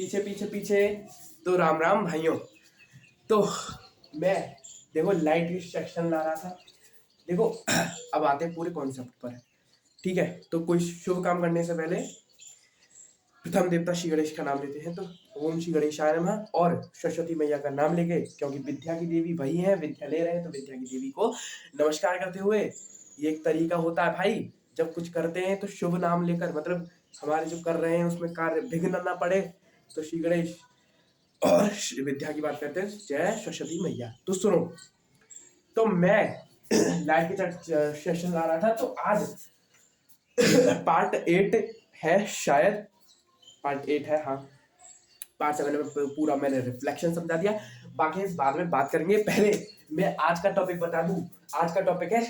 पीछे पीछे पीछे। तो राम राम भाइयों। तो मैं देखो लाइट रिस्ट्रिक्शन ला रहा था। देखो अब आते हैं पूरे कॉन्सेप्ट पर। ठीक है, तो कोई शुभ काम करने से पहले प्रथम देवता श्री गणेश का नाम लेते हैं। तो ओम श्री गणेशाय नमः और सरस्वती मैया का नाम लेके, क्योंकि विद्या की देवी वही है, विद्या ले रहे हैं तो विद्या की देवी को नमस्कार करते हुए, ये एक तरीका होता है भाई, जब कुछ करते हैं तो शुभ नाम लेकर, मतलब हमारे जो कर रहे हैं उसमें कार्य विघ्न ना पड़े, तो श्री गणेश और विद्या की बात करते हैं, जय सरस्वती मैया। तो सुनो, तो मैं लाइफ के सेशन ला रहा था, तो आज पार्ट 8 है शायद, पार्ट 8 है, हाँ। पार्ट 7 में पूरा मैंने रिफ्लेक्शन समझा दिया, बाकी इस बाद में बात करेंगे। पहले मैं आज का टॉपिक बता दूं। आज का टॉपिक है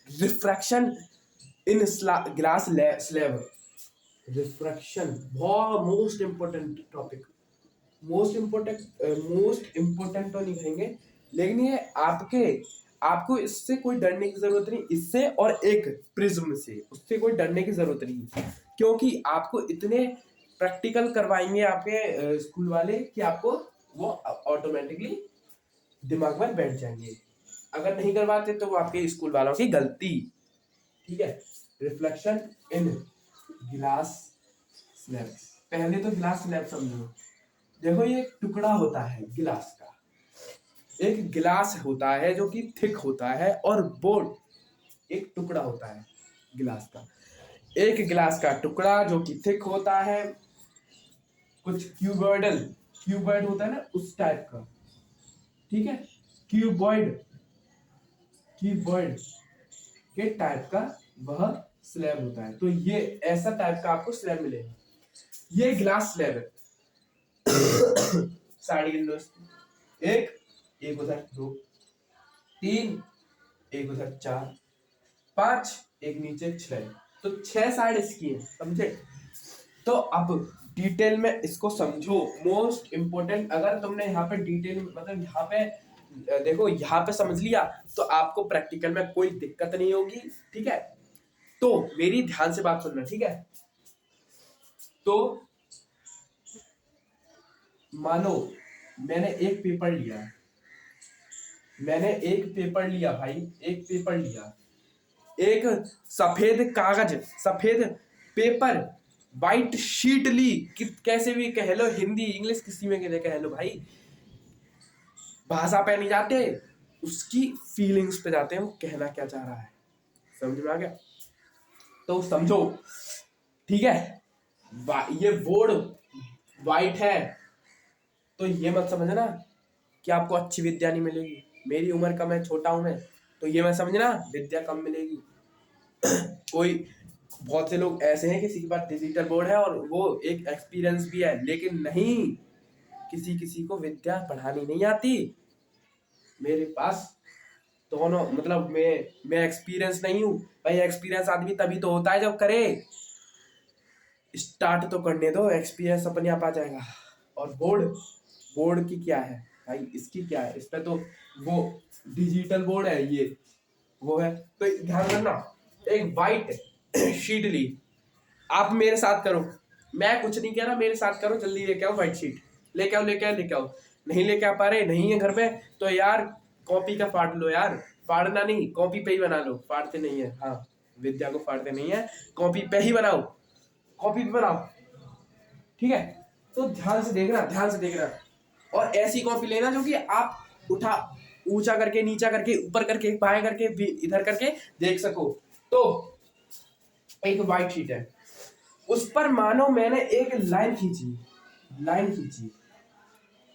refraction in glass slab. Refraction बहुत most important topic, most important तो नहीं कहेंगे, लेकिन ये आपको इससे कोई डरने की जरूरत नहीं, इससे और एक प्रिज्म से, उससे कोई डरने की जरूरत नहीं, क्योंकि आपको इतने प्रैक्टिकल करवाएंगे आपके स्कूल वाले कि आपको वो ऑटोमेटिकली दिमाग में बैठ जाएंगे। अगर नहीं करवाते तो वो आपके स्कूल वालों की गलती। ठीक है, रिफ्लेक्शन इन ग्लास स्लैब। पहले तो ग्लास स्लैब समझो। देखो ये एक टुकड़ा होता है गिलास का, एक गिलास होता है जो कि थिक होता है, और बोर्ड एक टुकड़ा होता है गिलास का, एक गिलास का टुकड़ा जो कि थिक होता है, कुछ क्यूबॉइड होता है ना उस टाइप का। ठीक है, क्यूबॉइड के टाइप का वह स्लैब होता है। तो ये ऐसा टाइप का आपको स्लैब मिलेगा, ये ग्लास स्लैब है। साइड विंडोज एक उधर, 2 3, एक उधर 4 5, एक नीचे 6, तो 6 साइड इसकी है, समझे। तो अब डिटेल में इसको समझो, मोस्ट इंपोर्टेंट। अगर तुमने यहाँ पे डिटेल मतलब यहाँ पे देखो, यहाँ पे समझ लिया तो आपको प्रैक्टिकल में कोई दिक्कत नहीं होगी। ठीक है, तो मेरी ध्यान से बात सुनना। ठीक है, तो मानो मैंने एक पेपर लिया भाई, एक पेपर लिया, एक सफेद कागज, सफेद पेपर, वाइट शीट ली, कैसे भी कह लो, हिंदी इंग्लिश किसी में कह लो भाई, भाषा पे नहीं जाते, उसकी फीलिंग्स पे जाते हैं, वो कहना क्या चाह रहा है, समझ में आ गया। तो समझो, ठीक है, ये बोर्ड वाइट है, तो ये मत समझना कि आपको अच्छी विद्या नहीं मिलेगी। मेरी उम्र कम है, छोटा हूं मैं, तो ये मत समझना विद्या कम मिलेगी। कोई बहुत से लोग ऐसे हैं किसी के पास डिजिटल बोर्ड है और वो एक एक्सपीरियंस भी है, लेकिन नहीं, किसी को विद्या पढ़ानी नहीं आती। मेरे पास दोनों, मतलब मैं एक्सपीरियंस नहीं हूँ भाई। एक्सपीरियंस आदमी तभी तो होता है जब करे, स्टार्ट तो करने दो, एक्सपीरियंस अपने आप आ जाएगा। और बोर्ड की क्या है भाई, इसकी क्या है, इस पे तो वो डिजिटल बोर्ड है, ये वो है। तो ध्यान रखना, एक वाइट शीट ली, आप मेरे साथ करो, मैं कुछ नहीं कह रहा, मेरे साथ करो, जल्दी लेके आओ, व्हाइट शीट लेके आओ। नहीं लेके आ पा रहे, नहीं है घर पे, तो यार कॉपी का फाड़ लो यार, फाड़ना नहीं, कॉपी पे ही बना लो, फाड़ते नहीं है, हाँ, विद्या को फाड़ते नहीं है, कॉपी पे ही बनाओ, कॉपी पे बनाओ। ठीक है, तो ध्यान से देखना, और ऐसी कॉपी लेना जो कि आप ऊंचा करके, नीचा करके, ऊपर करके, बाएं करके, इधर करके देख सको। तो एक व्हाइट शीट है, उस पर मानो मैंने एक लाइन खींची,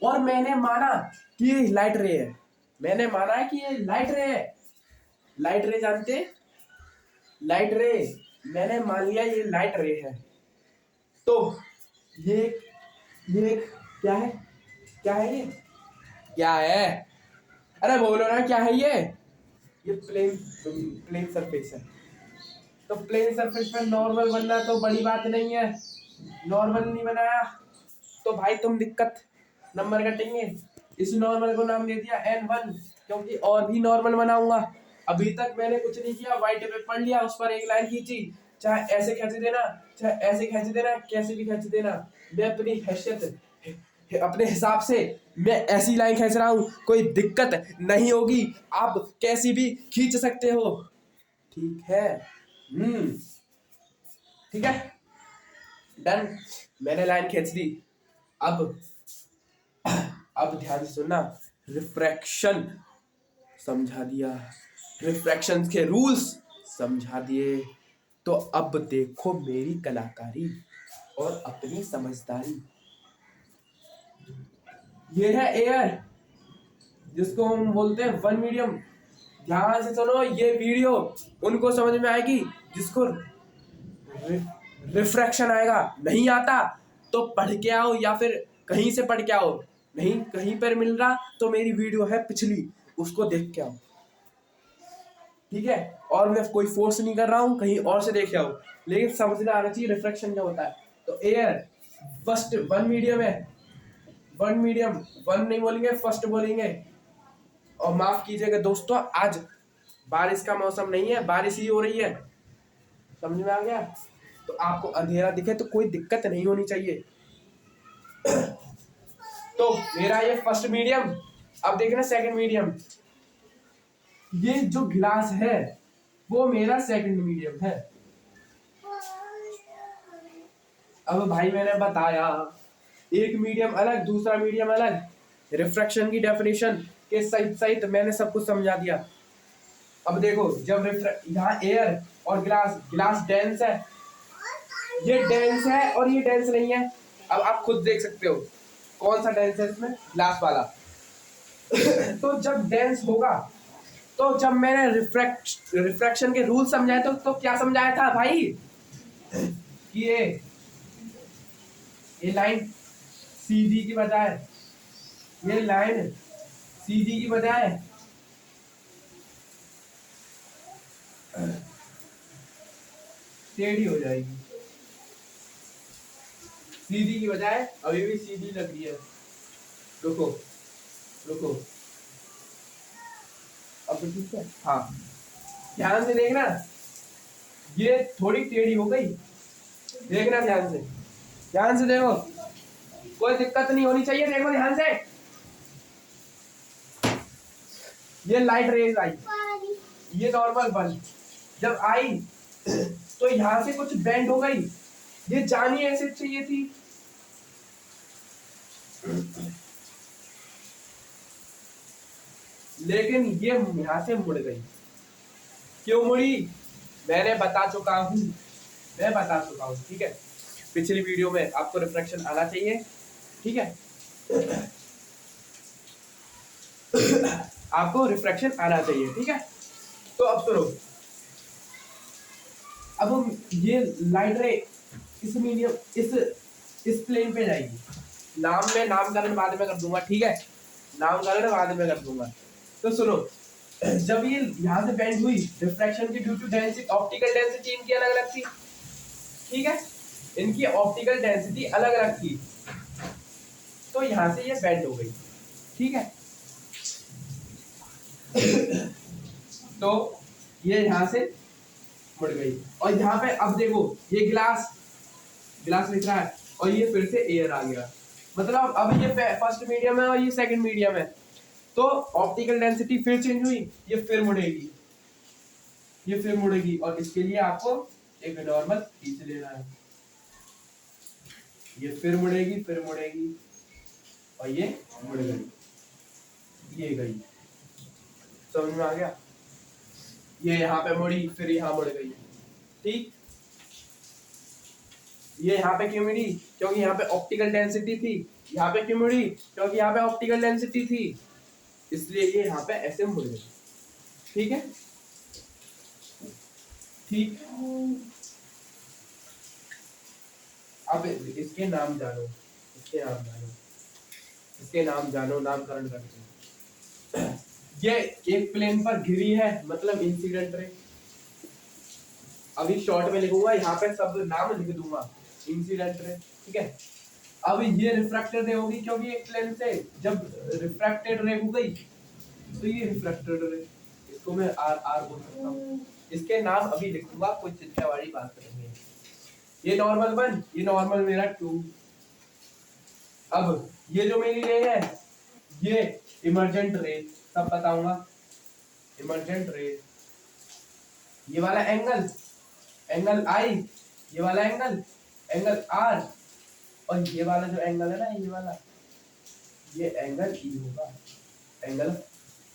और मैंने माना कि ये लाइट रे है, लाइट रे जानते, लाइट रे, मैंने मान लिया ये लाइट रे है। तो ये क्या है, क्या है, अरे बोलो ना, क्या है ये प्लेन सरफेस है। तो प्लेन सरफेस पे नॉर्मल बनना तो बड़ी बात नहीं है, नॉर्मल नहीं बनाया तो भाई तुम दिक्कत, नंबर कटेंगे। इस नॉर्मल को नाम दे दिया N1, क्योंकि और भी नॉर्मल बनाऊंगा। अभी तक मैंने कुछ नहीं किया, व्हाइट पे पढ़ लिया, उस पर एक लाइन खींची, चाहे ऐसे खींच देना, चाहे ऐसे खींच देना, कैसे भी खींच देना, मैं अपनी हैसियत अपने हिसाब से मैं ऐसी लाइन खींच रहा हूँ, कोई दिक्कत नहीं होगी, आप कैसी भी खींच सकते हो। ठीक है। ठीक है, डन। मैंने लाइन खींच दी। अब ध्यान से सुनना, रिफ्रैक्शन समझा दिया, रिफ्रैक्शन के रूल्स समझा दिए। तो अब देखो मेरी कलाकारी और अपनी समझदारी। ये है एयर, जिसको हम बोलते हैं वन मीडियम। ध्यान से सुनो, ये वीडियो उनको समझ में आएगी जिसको रिफ्रैक्शन आएगा। नहीं आता तो पढ़ के आओ या फिर कहीं से पढ़ के आओ। नहीं कहीं पर मिल रहा तो मेरी वीडियो है पिछली, उसको देख के आओ। ठीक है, और मैं कोई फोर्स नहीं कर रहा हूँ, कहीं और से देख के आओ, लेकिन समझना आना चाहिए रिफ्रैक्शन क्या होता है। तो एयर फर्स्ट वन मीडियम है, वन मीडियम, वन नहीं बोलेंगे, फर्स्ट बोलेंगे। और माफ कीजिएगा दोस्तों, आज बारिश का मौसम नहीं है, बारिश ही हो रही है। समझ में आ गया? तो आपको अंधेरा दिखे तो कोई दिक्कत नहीं होनी चाहिए। तो मेरा ये फर्स्ट मीडियम। अब देखना सेकंड मीडियम। ये जो गिलास है वो मेरा सेकंड मीडियम है। अब भाई मैंने बताया, एक मीडियम अलग, दूसरा मीडियम अलग, रिफ्रैक्शन की डेफिनेशन के सहित सहित मैंने सब कुछ समझा दिया। अब देखो, जब यहाँ एयर और गिलास डेंस है, ये डेंस है और ये डेंस नहीं है। अब आप खुद देख सकते हो कौन सा डेंस है इसमें, ग्लास वाला। तो जब डेंस होगा, तो जब मैंने रिफ्रैक्शन के रूल समझाए तो क्या समझाया था भाई कि ये लाइन सीधी की बजाय, ये लाइन सीधी की बजाय टेढ़ी हो जाएगी। सीधी की बजाय अभी भी सीधी लग रही है। रुको रुको, अब तो ठीक है। हाँ, ध्यान से देखना, ये थोड़ी टेढ़ी हो गई। देखना ध्यान से देखो, कोई दिक्कत नहीं होनी चाहिए। देखो ध्यान से, ये लाइट रेज आई, ये नॉर्मल बल्ब जब आई तो यहां से कुछ बेंड हो गई, ये जानी ऐसे चाहिए थी, लेकिन ये यहां से मुड़ गई। क्यों मुड़ी? मैंने बता चुका हूं, ठीक है। पिछली वीडियो में आपको रिफ्रैक्शन आना चाहिए, ठीक है। आपको रिफ्रैक्शन आना चाहिए, ठीक है। तो अब सुनो, अब हम ये लाइट रे इस मीडियम इस प्लेन पे जाएगी। नामकरण बाद में कर दूंगा, ठीक है, नामकरण बाद में कर दूंगा। तो सुनो, जब ये यहाँ से बेंड हुई, रिफ्रैक्शन की due to density, optical density इनकी अलग अलग थी, ठीक है, इनकी ऑप्टिकल डेंसिटी अलग अलग थी, तो यहाँ से ये बेंड हो गई, ठीक है। तो ये यहाँ से मुड़ गई, और यहाँ पे अब देखो, ये गिलास लिख रहा है और ये फिर से एयर आ गया। मतलब अब ये फर्स्ट मीडियम है और ये सेकंड मीडियम है, तो ऑप्टिकल डेंसिटी फिर चेंज हुई, ये फिर मुड़ेगी, और इसके लिए आपको एक नॉर्मल खींच लेना है। ये फिर मुड़ेगी और ये मुड़ गई, ये गई। समझ में आ गया? ये यहाँ पे मुड़ी, फिर यहाँ मुड़ गई, ठीक। ये यहाँ पे क्यों मुड़ी? क्योंकि यहाँ पे ऑप्टिकल डेंसिटी थी। यहाँ पे क्यों मुड़ी? क्योंकि यहाँ पे ऑप्टिकल डेंसिटी थी, इसलिए ये यहाँ पे ऐसे मुड़ गई, ठीक है, ठीक। अब इसके नाम जानो, नामकरण करते हैं। ये एक प्लेन पर घिरी है, मतलब इंसिडेंट रे। अभी शॉर्ट में लिखूंगा, यहाँ पे सब नाम लिख दूंगा, इंसिडेंट रे, ठीक है। अब ये रिफ्रैक्टेड रे होगी, क्योंकि एक प्लेन से जब रिफ्रैक्टेड रे हो गई तो ये रिफ्रैक्टेड रे, इसको मैं आर बोल सकता हूँ, इसके नाम अभी लिखूंगा, कोई चिंता वाली बात नहीं है। ये नॉर्मल 1, ये नॉर्मल मेरा 2। अब ये जो मेरी रे है, ये इमर्जेंट रे, सब बताऊंगा। इमर्जेंट रे, ये वाला एंगल, एंगल आई, ये वाला एंगल, एंगल आर, और ये वाला जो एंगल है ना, ये वाला, ये एंगल ई होगा, एंगल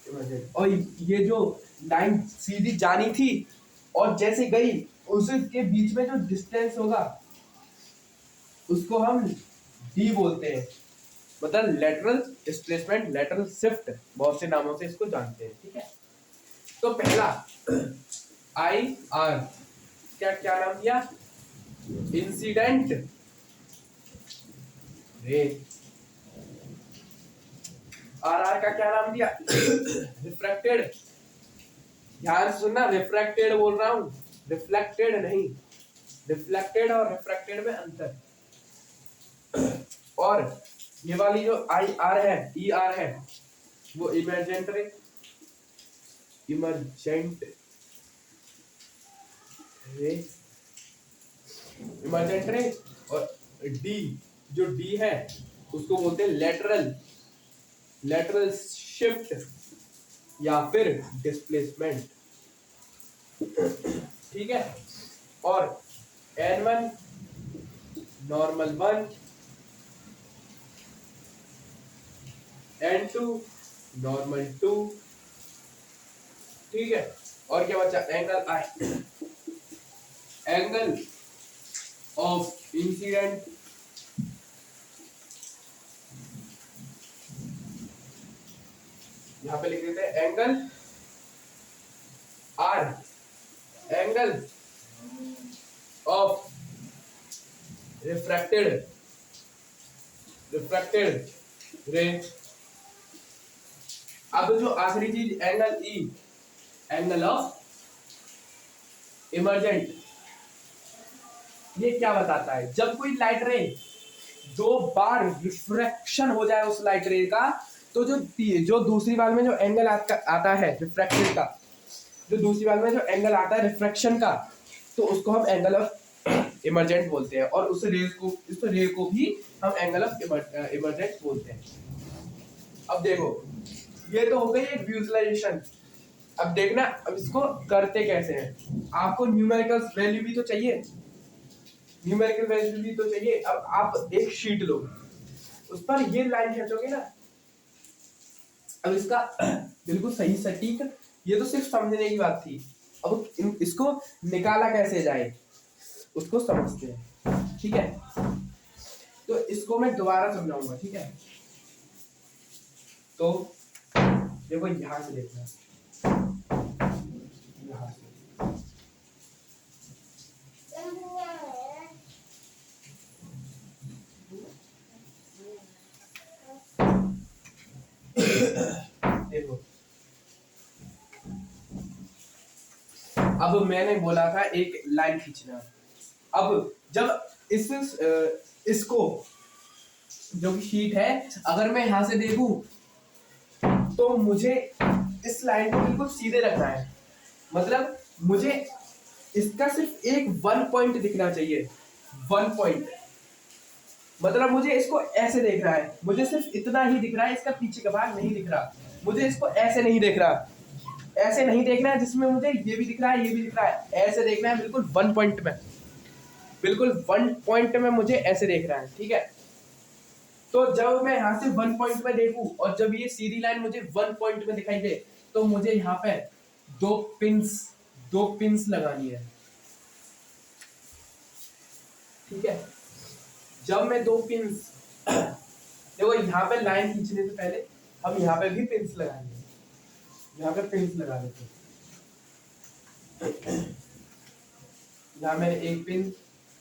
इमर्जेंट। और ये जो लाइन सीधी जानी थी और जैसे गई, उसके बीच में जो डिस्टेंस होगा उसको हम डी बोलते हैं, मतलब लेटरल डिस्प्लेसमेंट, लेटरल शिफ्ट, बहुत से नामों से इसको जानते हैं। ठीक है, तो पहला आई आर, क्या क्या नाम दिया? Incident ray. आर आर का क्या नाम दिया? रिफ्रैक्टेड। ध्यान से सुनना, रिफ्रैक्टेड बोल रहा हूं, रिफ्लेक्टेड नहीं। रिफ्लेक्टेड और रिफ्रैक्टेड में अंतर। और ये वाली जो आई आर है, ई आर है, वो इमर्जेंट रे, इमर्जेंट रे, इमर्जेंट रे। और डी, जो डी है उसको बोलते हैं लेटरल, लेटरल शिफ्ट या फिर डिस्प्लेसमेंट। ठीक है, और N1 नॉर्मल 1, N2 नॉर्मल 2। ठीक है, और क्या बचा? Angle I, angle of incident, यहां पे लिख देते हैं angle R, angle of refracted, refracted ray. अब जो आखिरी चीज angle E, angle of emergent. ये क्या बताता है? जब कोई लाइट रे 2 बार रिफ्रैक्शन हो जाए उस लाइट रे का, तो जो दूसरी बार में जो एंगल आता है रिफ्रैक्शन का, जो दूसरी बार में जो एंगल आता है रिफ्रैक्शन का, तो उसको हम एंगल ऑफ इमर्जेंट बोलते हैं। और उस रे को भी हम एंगल ऑफ इमर्जेंट बोलते हैं। अब देखो, ये तो हो गई एक विजुअलाइजेशन। अब देखना, अब इसको करते कैसे हैं। आपको न्यूमेरिकल वैल्यू भी तो चाहिए, न्यूमेरिकल वैल्यू भी तो चाहिए। अब आप एक शीट लो, उस पर ये लाइन खींचोगे ना। अब इसका बिल्कुल सही सटीक, ये तो सिर्फ समझने की बात थी। अब इसको निकाला कैसे जाए उसको समझते हैं। ठीक है, तो इसको मैं दोबारा समझाऊंगा। ठीक है, तो देखो यहां से देखना, यहां से देखो। अब मैंने बोला था एक लाइन खींचना। अब जब इसको जो शीट है, अगर मैं यहां से देखूं तो मुझे इस लाइन को बिल्कुल सीधे रखना है। मतलब मुझे इसका सिर्फ एक 1 पॉइंट दिखना चाहिए, 1 पॉइंट। मतलब मुझे इसको ऐसे देख रहा है, मुझे सिर्फ इतना ही दिख रहा है, इसका पीछे का भाग नहीं दिख रहा। मुझे इसको ऐसे नहीं देख रहा, ऐसे नहीं देखना है जिसमें मुझे ये भी दिख रहा है, ये भी दिख रहा है। ऐसे देखना है बिल्कुल 1 पॉइंट में, बिल्कुल 1 पॉइंट में मुझे ऐसे देख रहा है। ठीक है, तो जब मैं यहाँ से 1 पॉइंट में देखूं और जब ये सीधी लाइन मुझे 1 पॉइंट में दिखाई दे, तो मुझे यहाँ पे दो पिंस लगानी है। ठीक है, जब मैं 2 पिंस देखो, यहाँ पे लाइन खींचने से पहले हम यहाँ पे भी पिंस लगाएंगे। यहाँ पे पिंस लगा देते हैं। यहाँ मैंने एक पिन,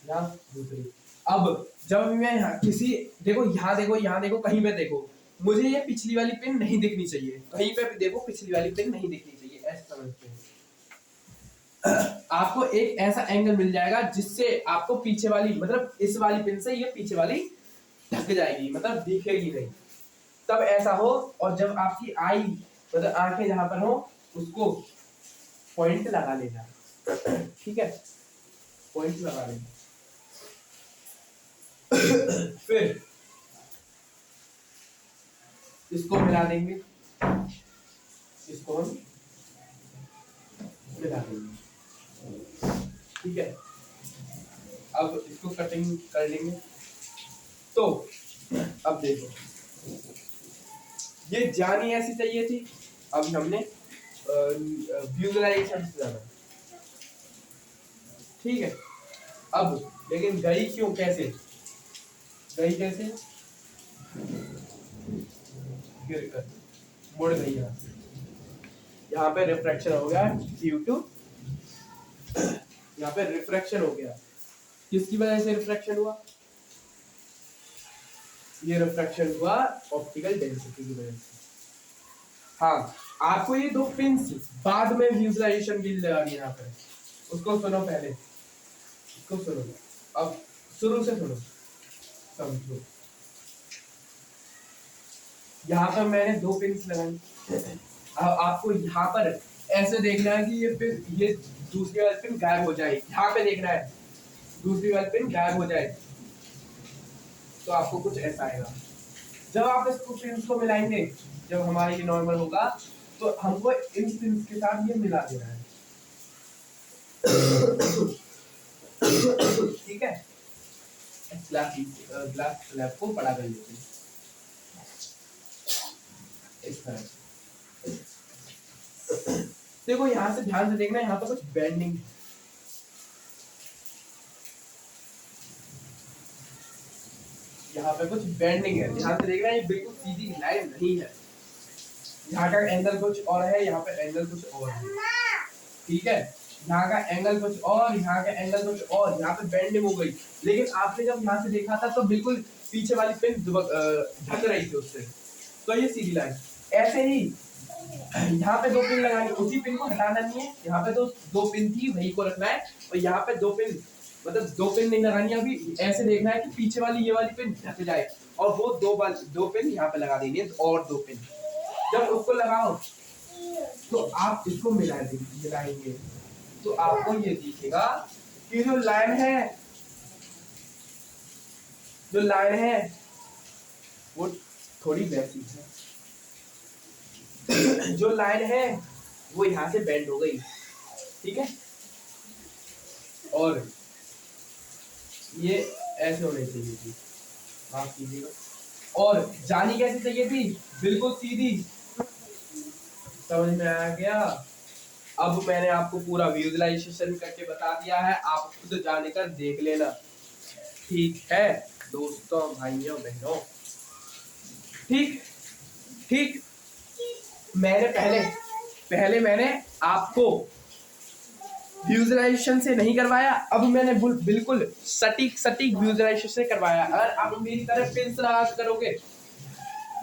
यहाँ दूसरी। अब जब मैं यहाँ किसी, देखो यहाँ देखो, यहाँ देखो, कहीं पे देखो, मुझे ये पिछली वाली पिन नहीं दिखनी चाहिए। कहीं पे भी देखो, पिछली वाली पिन नहीं दिखनी चाहिए, ऐसे समझते हैं। आपको एक ऐसा एंगल मिल जाएगा जिससे आपको पीछे वाली, मतलब इस वाली पिन से ये पीछे वाली ढक जाएगी, मतलब दिखेगी नहीं। तब ऐसा हो, और जब आपकी आई, मतलब आंखें जहां पर हो, उसको पॉइंट लगा लेना। ठीक है, पॉइंट लगा देंगे। फिर इसको मिला देंगे, इसको हम मिला देंगे। ठीक है, अब इसको कटिंग कर लेंगे। तो अब देखो, ये जानी ऐसी चाहिए थी, अब हमने विजुअलाइजेशन से जाना। ठीक है, अब लेकिन गई क्यों, कैसे गई, कैसे गिर कर मुड़ गई। यहाँ पे रिफ्रैक्शन हो गया ड्यू टू, यहाँ पे रिफ्रैक्शन हो गया। किसकी वजह से रिफ्रैक्शन हुआ? ये रिफ्रैक्शन हुआ ऑप्टिकल डेंसिटी की वजह से। हाँ, आपको ये दो पिंस बाद में विजुअलाइजेशन के लिए लगानी है यहाँ पे। उसको सुनो पहले, इसको सुनो, अब शुरू से सुनो, समझो। यहाँ पर मैंने दो पिंस लगाई, अब आपको यहाँ पर ऐसे देखना है कि ये पिन, ये दूसरी वाली पिन गायब हो जाए। यहाँ पे देखना है दूसरी वाली पिन गायब हो जाए, तो आपको कुछ ऐसा आएगा। जब आप इसको पिंस को मिलाएंगे, जब हमारा ये नॉर्मल होगा, तो हमको इन पिंस के साथ ये मिला देना है। ठीक है, ग्लास स्लैब को बड़ा कर लेते हैं इस तरह से। देखो यहाँ से ध्यान से देखना, यहाँ पर कुछ बेंडिंग, यहाँ पे कुछ बेंडिंग है, ध्यान से देखना, ये बिल्कुल सीधी लाइन नहीं है। यहाँ का एंगल कुछ और है, यहाँ पे एंगल कुछ और है। ठीक है, यहाँ का एंगल कुछ और, यहाँ का एंगल कुछ और, यहाँ पे बेंडिंग हो गई। लेकिन आपने जब यहाँ से देखा था तो बिल्कुल पीछे वाली पिन ढक रही थी उससे, तो ये सीधी लाइन। ऐसे ही यहाँ पे दो पिन लगानी, उसी पिन को हटाना नहीं है। यहाँ पे तो दो पिन थी, वही को रखना है, और यहाँ पे दो पिन, मतलब दो पिन नहीं लगानी है अभी। ऐसे देखना है कि पीछे वाली ये वाली पिन ढक जाए, और वो दो पिन यहाँ पे लगा देनी है, और दो पिन। जब उसको लगाओ तो आप इसको मिलाएंगे, तो आपको ये दिखेगा कि जो लाइन है वो थोड़ी वैसी है। जो लाइन है वो यहाँ से बेंड हो गई। ठीक है, और ये ऐसे होनी चाहिए थी, माफ कीजिएगा। और जानी कैसे चाहिए थी? बिल्कुल सीधी। समझ में आ गया? अब मैंने आपको पूरा विजुअलाइजेशन करके बता दिया है, आप खुद जाने कर देख लेना। ठीक है दोस्तों, भाइयों बहनों, ठीक ठीक। मैंने पहले मैंने आपको विजुअलाइजेशन से नहीं करवाया, अब मैंने बिल्कुल सटीक विजुअलाइजेशन से करवाया। अगर आप मेरी तरह पेंस लगा करोगे,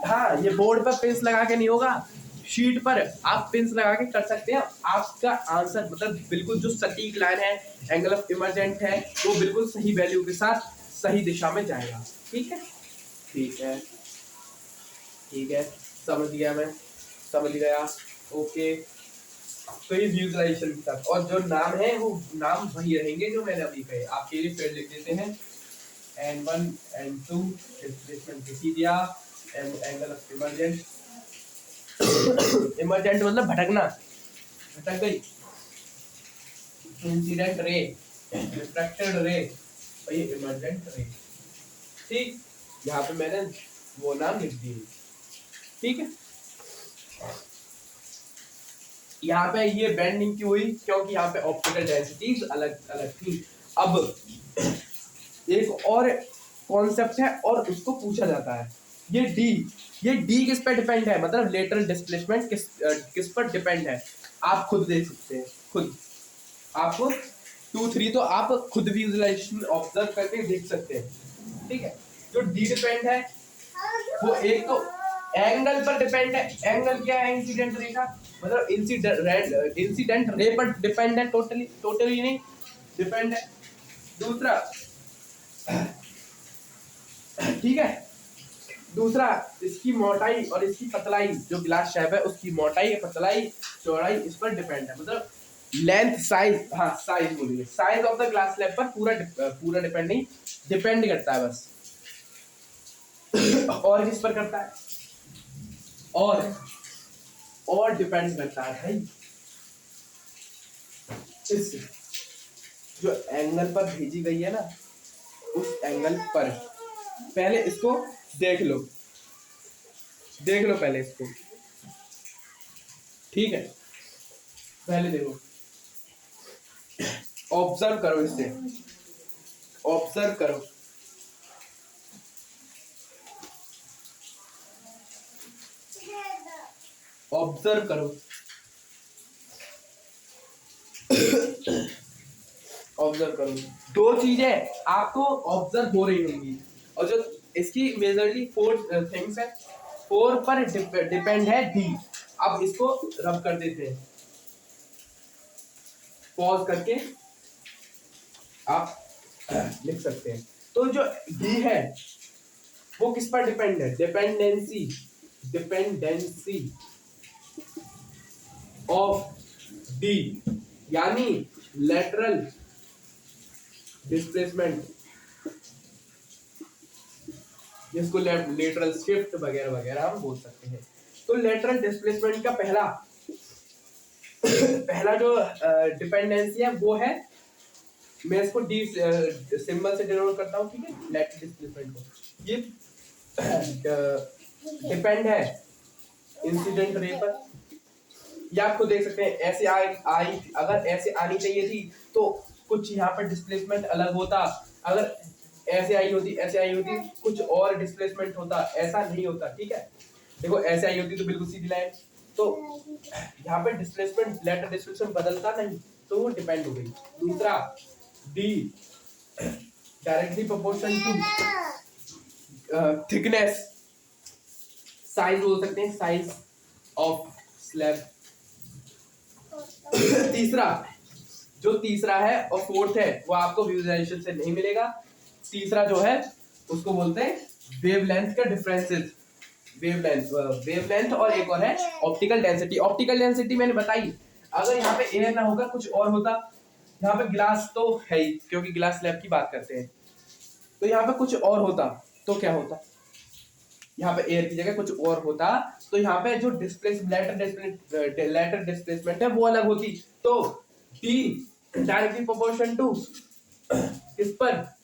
हाँ ये बोर्ड पर पेंस लगा के नहीं होगा, शीट पर आप पेंस लगा के कर सकते हैं। आपका आंसर मतलब बिल्कुल जो सटीक लाइन है, एंगल ऑफ इमर्जेंट है, वो बिल्कुल सही वैल्यू के साथ सही दिशा में जाएगा। ठीक है, ठीक है, ठीक है, समझ गया, मैं समझ गया। ओके, तो ये विजुअलाइजेशन के साथ, और जो नाम है वो नाम वही रहेंगे जो मैंने अभी कहे। आपके लिए फिर लिख देते हैं N1 N2 डिस्प्लेसमेंट किसी दिया, एंगल ऑफ इमर्जेंट। इमर्जेंट मतलब भटकना, भटक गई। इंसिडेंट रे, रिफ्रैक्टेड रे, और ये इमर्जेंट रे। ठीक, यहाँ पे मैंने वो नाम लिख दिए। ठीक है, यहाँ पे ये बेंडिंग क्यों हुई? क्योंकि यहाँ पे ऑप्टिकल डेंसिटीज अलग अलग थी। अब एक और कॉन्सेप्ट है और उसको पूछा जाता है, ये डी किस पर डिपेंड है, मतलब लेटरल डिस्प्लेसमेंट किस पर डिपेंड है? आप खुद देख सकते हैं, खुद आपको 2 3 तो आप खुद विजुअलाइजेशन ऑब्जर्व करके देख सकते हैं। ठीक है, जो डी डिपेंड है वो एक तो एंगल पर डिपेंड है। एंगल क्या है? इंसिडेंट रे का मतलब इंसिडेंट रे पर डिपेंड है, टोटली नहीं डिपेंड है। दूसरा, ठीक है, दूसरा इसकी मोटाई और इसकी पतलाई, जो ग्लास शेप है उसकी मोटाई, पतलाई, चौड़ाई इस पर डिपेंड है। मतलब लेंथ साइज, हाँ साइज बोलिए, size of the glass slab पर पूरा डिपेंड नहीं, डिपेंड करता है बस। और किस पर करता है? और डिपेंड करता है भाई इस जो एंगल पर भेजी गई है ना, उस एंगल पर। पहले इसको देख लो पहले इसको, ठीक है? पहले देखो, ऑब्जर्व करो, इससे ऑब्जर्व करो। ऑब्जर्व करो, ऑब्जर्व करो। दो चीजें आपको ऑब्जर्व हो रही होंगी, और जो इसकी मेजरली 4 थिंग्स है, 4 पर डिपेंड है डी। अब इसको रब कर देते हैं, पॉज करके आप लिख सकते हैं। तो जो डी है वो किस पर डिपेंड है? डिपेंडेंसी ऑफ डी, यानी लेटरल डिस्प्लेसमेंट, जिसको लेटरल शिफ्ट वगैरह वगैरह हम बोल सकते हैं। तो लेटरल डिस्प्लेसमेंट का पहला जो डिपेंडेंसी है वो है, मैं इसको डी सिंबल से डिनोट करता हूँ, ठीक है? लेटरल डिस्प्लेसमेंट को ये डिपेंड है इंसिडेंट रे पर। या आपको देख सकते हैं ऐसे आई, अगर ऐसे आनी चाहिए थी तो कुछ यहाँ पर डिस्प्लेसमेंट अलग होता, अगर ऐसे आई होती कुछ और डिस्प्लेसमेंट होता, ऐसा नहीं होता, ठीक है? देखो ऐसे आई होती तो बिल्कुल सीधी लाइन, तो यहाँ पे डिस्प्लेसमेंट, लेटरल डिस्प्लेसमेंट बदलता नहीं, तो वो डिपेंड हो गई। दूसरा D directly proportional to thickness, size बोल सकते हैं, साइज ऑफ स्लैब। तीसरा है और फोर्थ है वो आपको विजुअलाइजेशन से नहीं मिलेगा। तीसरा जो है उसको बोलते हैं वेवलेंथ का डिफरेंसेस, वेवलेंथ और एक और है ऑप्टिकल डेंसिटी। ऑप्टिकल डेंसिटी मैंने बताई, अगर यहाँ पे एयर ना होगा कुछ और होता, यहाँ पे ग्लास तो है ही क्योंकि ग्लास स्लैब की बात करते हैं, तो यहाँ पे कुछ और होता तो क्या होता? यहाँ पे एयर की जगह कुछ और होता, तो यहाँ पे जो लेटरल डिस्प्लेसमेंट है वो अलग होती। तो डी डायरेक्टली प्रोपोर्शन टू किस पर?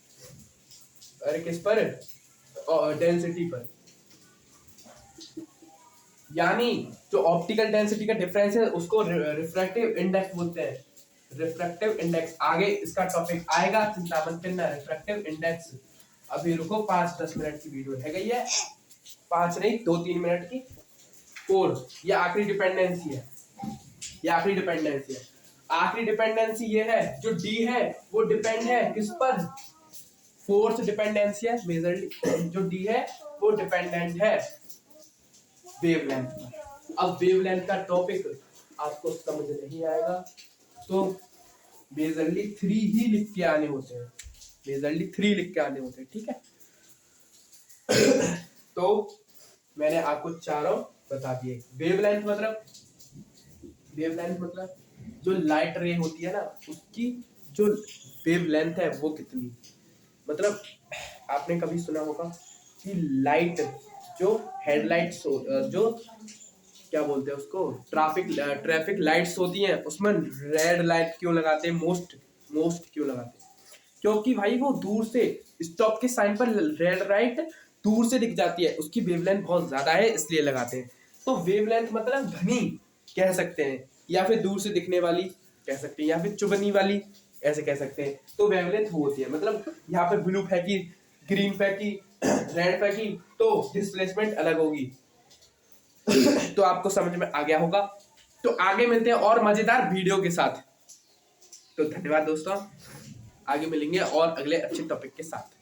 डेंसिटी पर। यानी जो ऑप्टिकल डेंसिटी का डिफरेंस है उसको रिफ्रैक्टिव इंडेक्स बोलते हैं, रिफ्रैक्टिव इंडेक्स। आगे इसका टॉपिक आएगा, चिंता मत करना, रिफ्रैक्टिव इंडेक्स। अभी रुको, 5-10 मिनट की वीडियो रह गई है, 5 नहीं 2-3 मिनट की। 4 ये आखिरी डिपेंडेंसी है, आखिरी डिपेंडेंसी ये है, जो डी है वो डिपेंड है किस पर? फोर्थ डिपेंडेंसी है मेजरली, जो डी है वो डिपेंडेंट है वेवलेंथ पर। अब वेवलेंथ का टॉपिक आपको समझ नहीं आएगा तो मेजरली 3 ही लिख के आने होते हैं, ठीक है? तो मैंने आपको चारों बता दिए। वेवलेंथ मतलब जो लाइट रे होती है ना, उसकी जो वेवलेंथ है वो कितनी, मतलब आपने कभी सुना होगा कि लाइट, जो हेडलाइट्स, जो क्या बोलते हैं उसको, ट्रैफिक लाइट्स होती हैं, उसमें रेड लाइट क्यों लगाते हैं, मोस्ट क्यों लगाते हैं? क्योंकि भाई वो दूर से स्टॉप के साइन पर रेड लाइट दूर से दिख जाती है, उसकी वेवलेंथ बहुत ज्यादा है इसलिए लगाते हैं। तो वेवलेंथ मतलब घनी कह सकते हैं, या फिर दूर से दिखने वाली कह सकते हैं, या फिर चुभनी वाली ऐसे कह सकते हैं। तो वेवलेंथ वो होती है, मतलब यहाँ पे ब्लू फेंकी, ग्रीन फेंकी, रेड फेंकी, तो डिस्प्लेसमेंट अलग होगी। तो आपको समझ में आ गया होगा। तो आगे मिलते हैं और मजेदार वीडियो के साथ। तो धन्यवाद दोस्तों, आगे मिलेंगे और अगले अच्छे टॉपिक के साथ।